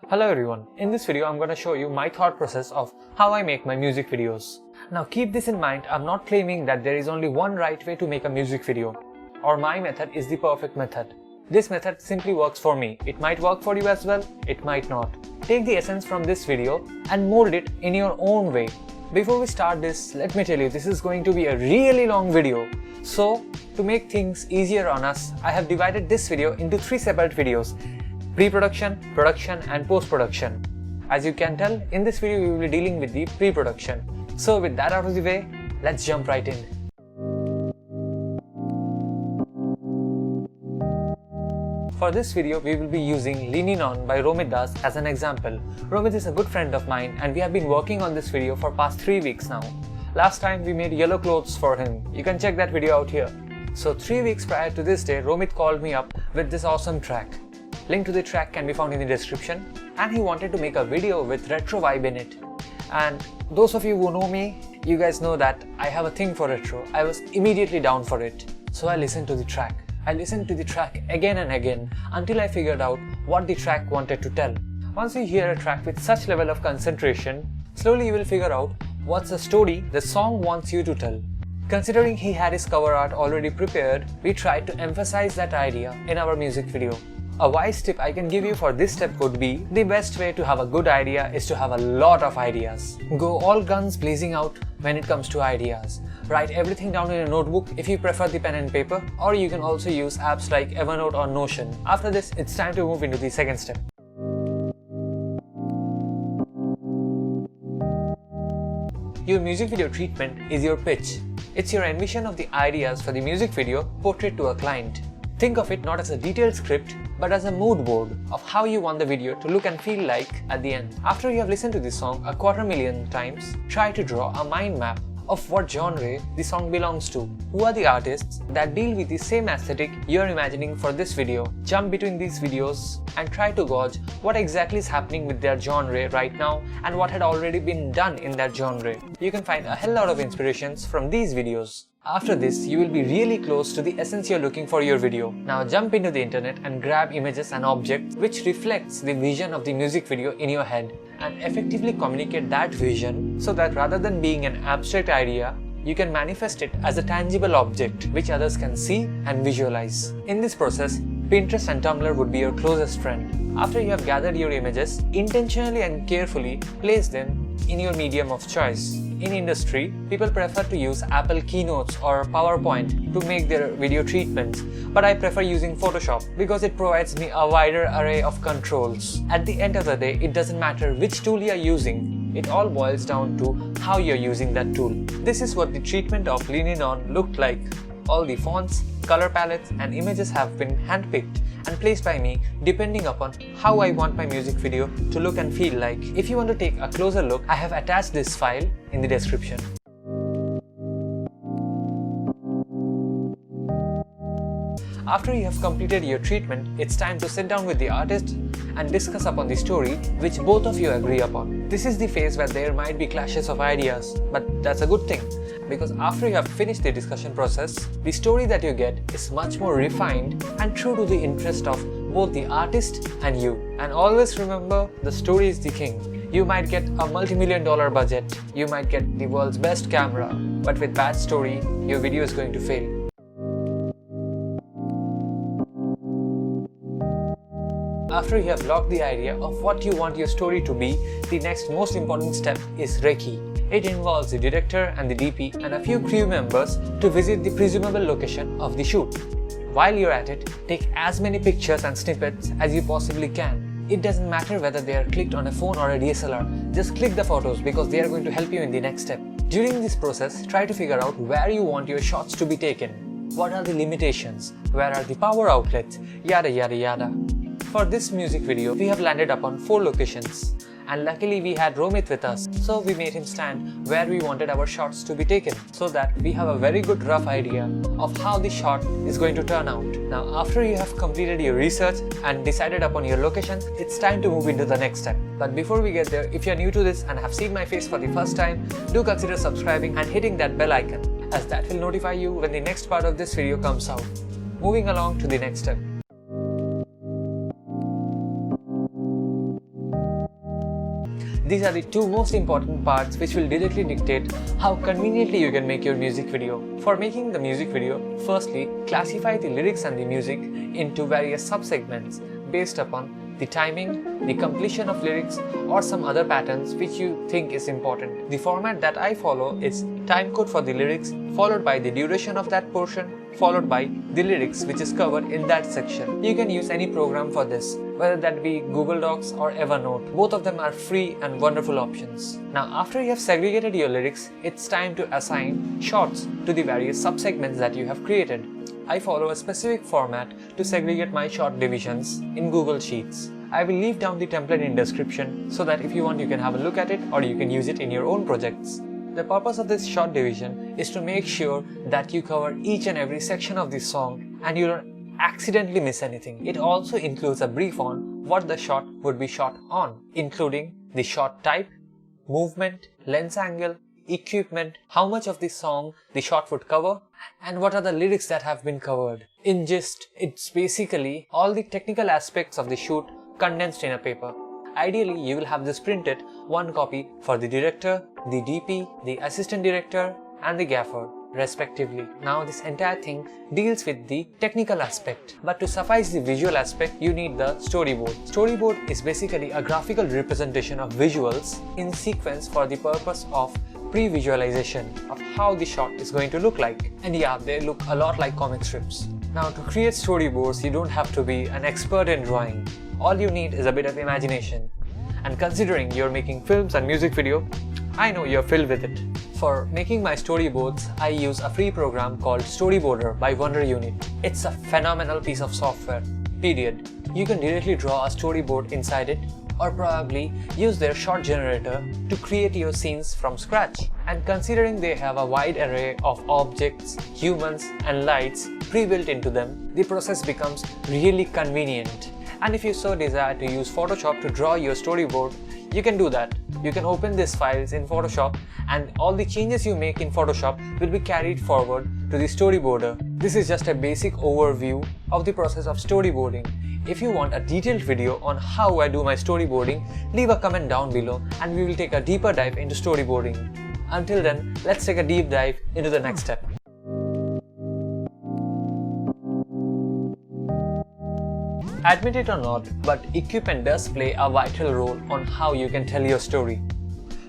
Hello everyone, in this video I'm going to show you my thought process of how I make my music videos. Now keep this in mind, I'm not claiming that there is only one right way to make a music video, or my method is the perfect method. This method simply works for me. It might work for you as well, it might not. Take the essence from this video and mold it in your own way. Before we start this, let me tell you this is going to be a really long video. So, to make things easier on us, I have divided this video into 3 separate videos. Pre-production, production and post-production. As you can tell, in this video we will be dealing with the pre-production. So with that out of the way, let's jump right in. For this video, we will be using Leaning On by Romit Das as an example. Romit is a good friend of mine and we have been working on this video for past 3 weeks now. Last time we made yellow clothes for him. You can check that video out here. So 3 weeks prior to this day, Romit called me up with this awesome track. Link to the track can be found in the description, and he wanted to make a video with retro vibe in it. And those of you who know me, you guys know that I have a thing for retro. I was immediately down for it. So I listened to the track. I listened to the track again and again until I figured out what the track wanted to tell. Once you hear a track with such level of concentration, slowly you will figure out what's the story the song wants you to tell. Considering he had his cover art already prepared, we tried to emphasize that idea in our music video. A wise tip I can give you for this step would be, the best way to have a good idea is to have a lot of ideas. Go all guns blazing out when it comes to ideas. Write everything down in a notebook if you prefer the pen and paper, or you can also use apps like Evernote or Notion. After this, it's time to move into the second step. Your music video treatment is your pitch. It's your envision of the ideas for the music video portrayed to a client. Think of it not as a detailed script, but as a mood board of how you want the video to look and feel like at the end. After you have listened to this song 250,000 times, try to draw a mind map of what genre the song belongs to. Who are the artists that deal with the same aesthetic you're imagining for this video? Jump between these videos and try to gauge what exactly is happening with their genre right now and what had already been done in that genre. You can find a hell lot of inspirations from these videos. After this, you will be really close to the essence you're looking for your video. Now jump into the internet and grab images and objects which reflects the vision of the music video in your head and effectively communicate that vision so that rather than being an abstract idea, you can manifest it as a tangible object which others can see and visualize. In this process, Pinterest and Tumblr would be your closest friend. After you have gathered your images, intentionally and carefully place them in your medium of choice. In industry, people prefer to use Apple Keynotes or PowerPoint to make their video treatments, but I prefer using Photoshop because it provides me a wider array of controls. At the end of the day, it doesn't matter which tool you are using, it all boils down to how you're using that tool. This is what the treatment of Leaning On looked like. All the fonts, color palettes and images have been handpicked and placed by me depending upon how I want my music video to look and feel like. If you want to take a closer look, I have attached this file in the description. After you have completed your treatment, it's time to sit down with the artist and discuss upon the story which both of you agree upon. This is the phase where there might be clashes of ideas, but that's a good thing because after you have finished the discussion process, the story that you get is much more refined and true to the interest of both the artist and you. And always remember, the story is the king. You might get a multi-million-dollar budget, you might get the world's best camera, but with bad story, your video is going to fail. After you have locked the idea of what you want your story to be, the next most important step is Recce. It involves the director and the DP and a few crew members to visit the presumable location of the shoot. While you're at it, take as many pictures and snippets as you possibly can. It doesn't matter whether they are clicked on a phone or a DSLR, just click the photos because they are going to help you in the next step. During this process, try to figure out where you want your shots to be taken. What are the limitations? Where are the power outlets? Yada yada yada. For this music video, we have landed upon 4 locations. And luckily we had Romit with us, so we made him stand where we wanted our shots to be taken so that we have a very good rough idea of how the shot is going to turn out. Now after you have completed your research and decided upon your location, it's time to move into the next step. But before we get there, if you are new to this and have seen my face for the first time, do consider subscribing and hitting that bell icon, as that will notify you when the next part of this video comes out. Moving along to the next step. These are the two most important parts which will directly dictate how conveniently you can make your music video. For making the music video, firstly, classify the lyrics and the music into various subsegments based upon the timing, the completion of lyrics, or some other patterns which you think is important. The format that I follow is timecode for the lyrics, followed by the duration of that portion, followed by the lyrics which is covered in that section. You can use any program for this, whether that be Google Docs or Evernote. Both of them are free and wonderful options. Now after you have segregated your lyrics, it's time to assign shorts to the various subsegments that you have created. I follow a specific format to segregate my short divisions in Google Sheets. I will leave down the template in description so that if you want you can have a look at it or you can use it in your own projects. The purpose of this short division is to make sure that you cover each and every section of the song and you don't accidentally miss anything. It also includes a brief on what the shot would be shot on, including the shot type, movement, lens angle, equipment, how much of the song the shot would cover, and what are the lyrics that have been covered. In gist, it's basically all the technical aspects of the shoot condensed in a paper. Ideally, you will have this printed, one copy for the director, the DP, the assistant director, and the gaffer, respectively. Now this entire thing deals with the technical aspect, but to suffice the visual aspect, you need the storyboard. Storyboard is basically a graphical representation of visuals in sequence for the purpose of pre-visualization of how the shot is going to look like. And yeah, they look a lot like comic strips. Now to create storyboards, you don't have to be an expert in drawing. All you need is a bit of imagination. And considering you're making films and music video, I know you're filled with it. For making my storyboards, I use a free program called Storyboarder by Wonder Unit. It's a phenomenal piece of software, period. You can directly draw a storyboard inside it, or probably use their shot generator to create your scenes from scratch. And considering they have a wide array of objects, humans and lights pre-built into them, the process becomes really convenient. And if you so desire to use Photoshop to draw your storyboard, you can do that. You can open these files in Photoshop and all the changes you make in Photoshop will be carried forward to the storyboarder. This is just a basic overview of the process of storyboarding. If you want a detailed video on how I do my storyboarding, leave a comment down below and we will take a deeper dive into storyboarding. Until then, let's take a deep dive into the next step. Admit it or not, but equipment does play a vital role on how you can tell your story.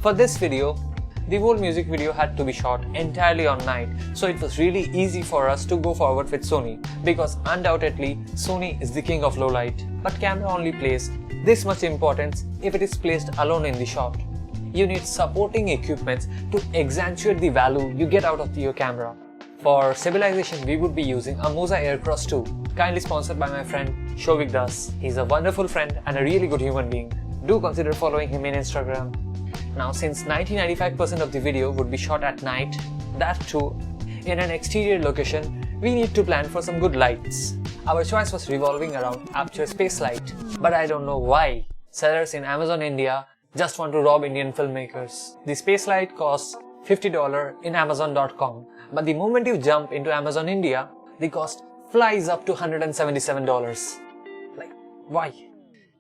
For this video, the whole music video had to be shot entirely on night, so it was really easy for us to go forward with Sony, because undoubtedly Sony is the king of low light. But camera only plays this much importance if it is placed alone in the shot. You need supporting equipment to accentuate the value you get out of your camera. For stabilization, we would be using a Moza Aircross 2, kindly sponsored by my friend Shovik Das. He's a wonderful friend and a really good human being. Do consider following him in Instagram. Now, since 90-95% of the video would be shot at night, that too in an exterior location, we need to plan for some good lights. Our choice was revolving around Aperture Space Light, but I don't know why sellers in Amazon India just want to rob Indian filmmakers. The Space Light costs $50 in Amazon.com, but the moment you jump into Amazon India, the cost flies up to $177. Like, why?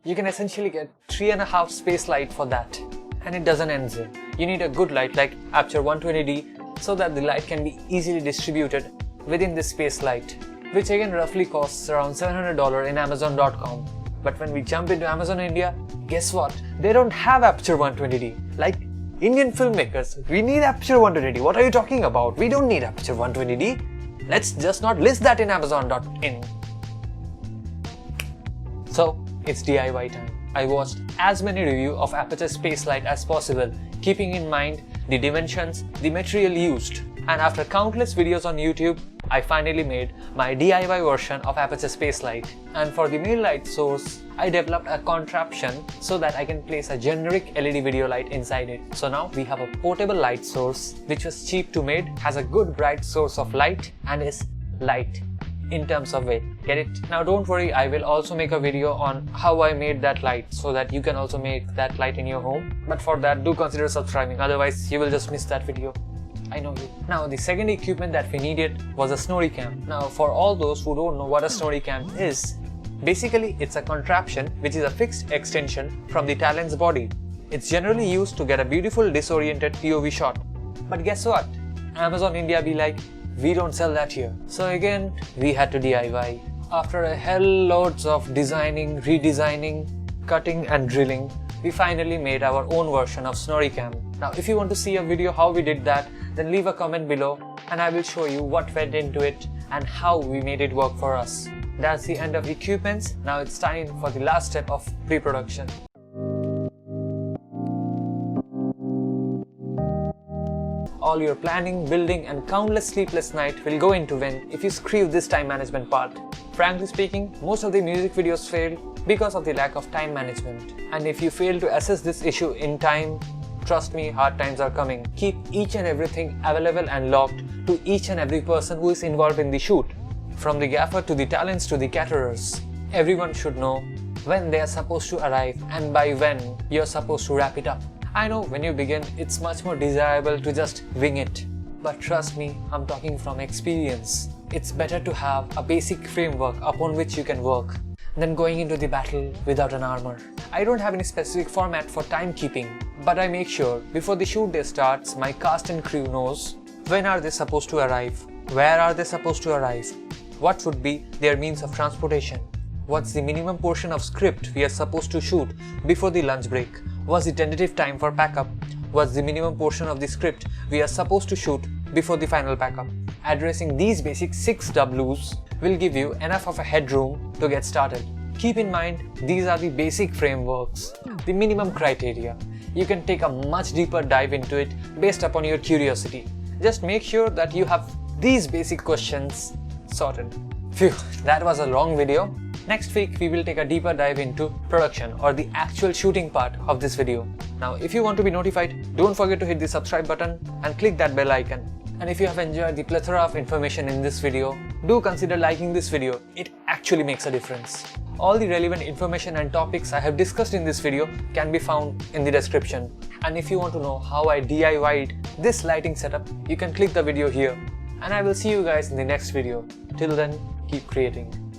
You can essentially get 3.5 Space Light for that. And it doesn't end there. You need a good light like Aperture 120D so that the light can be easily distributed within this Space Light, which again roughly costs around $700 in Amazon.com. But when we jump into Amazon India, guess what? They don't have Aperture 120D. Like Indian filmmakers, we need Aperture 120D. What are you talking about? We don't need Aperture 120D. Let's just not list that in Amazon.in. So it's DIY time. I watched as many reviews of Aperture Space Light as possible, keeping in mind the dimensions, the material used. And after countless videos on YouTube, I finally made my DIY version of Aperture Space Light. And for the main light source, I developed a contraption so that I can place a generic LED video light inside it. So now we have a portable light source which was cheap to make, has a good bright source of light and is light in terms of weight. Get it? Now don't worry, I will also make a video on how I made that light so that you can also make that light in your home. But for that, do consider subscribing, otherwise you will just miss that video. I know you. Now the second equipment that we needed was a snorri cam. Now for all those who don't know what a snorri cam is, basically it's a contraption which is a fixed extension from the talent's body. It's generally used to get a beautiful disoriented POV shot. But guess what? Amazon India be like, we don't sell that here. So again, we had to DIY. After a hell loads of designing, redesigning, cutting and drilling, we finally made our own version of Storycam. Now if you want to see a video how we did that, then leave a comment below and I will show you what went into it and how we made it work for us. That's the end of equipments. Now it's time for the last step of pre-production. All your planning, building and countless sleepless nights will go into vain if you screw this time management part. Frankly speaking, most of the music videos fail because of the lack of time management. And if you fail to assess this issue in time, trust me, hard times are coming. Keep each and everything available and logged to each and every person who is involved in the shoot. From the gaffer to the talents to the caterers. Everyone should know when they are supposed to arrive and by when you're supposed to wrap it up. I know when you begin, it's much more desirable to just wing it. But trust me, I'm talking from experience. It's better to have a basic framework upon which you can work than going into the battle without an armor. I don't have any specific format for timekeeping, but I make sure before the shoot day starts, my cast and crew knows when are they supposed to arrive, where are they supposed to arrive, what would be their means of transportation, what's the minimum portion of script we are supposed to shoot before the lunch break, what's the tentative time for packup, what's the minimum portion of the script we are supposed to shoot before the final packup. Addressing these basic 6 W's will give you enough of a headroom to get started. Keep in mind, these are the basic frameworks, the minimum criteria. You can take a much deeper dive into it based upon your curiosity. Just make sure that you have these basic questions sorted. Phew, that was a long video. Next week we will take a deeper dive into production or the actual shooting part of this video. Now if you want to be notified, don't forget to hit the subscribe button and click that bell icon. And if you have enjoyed the plethora of information in this video, do consider liking this video. It actually makes a difference. All the relevant information and topics I have discussed in this video can be found in the description. And if you want to know how I DIY'd this lighting setup, you can click the video here. And I will see you guys in the next video. Till then, keep creating.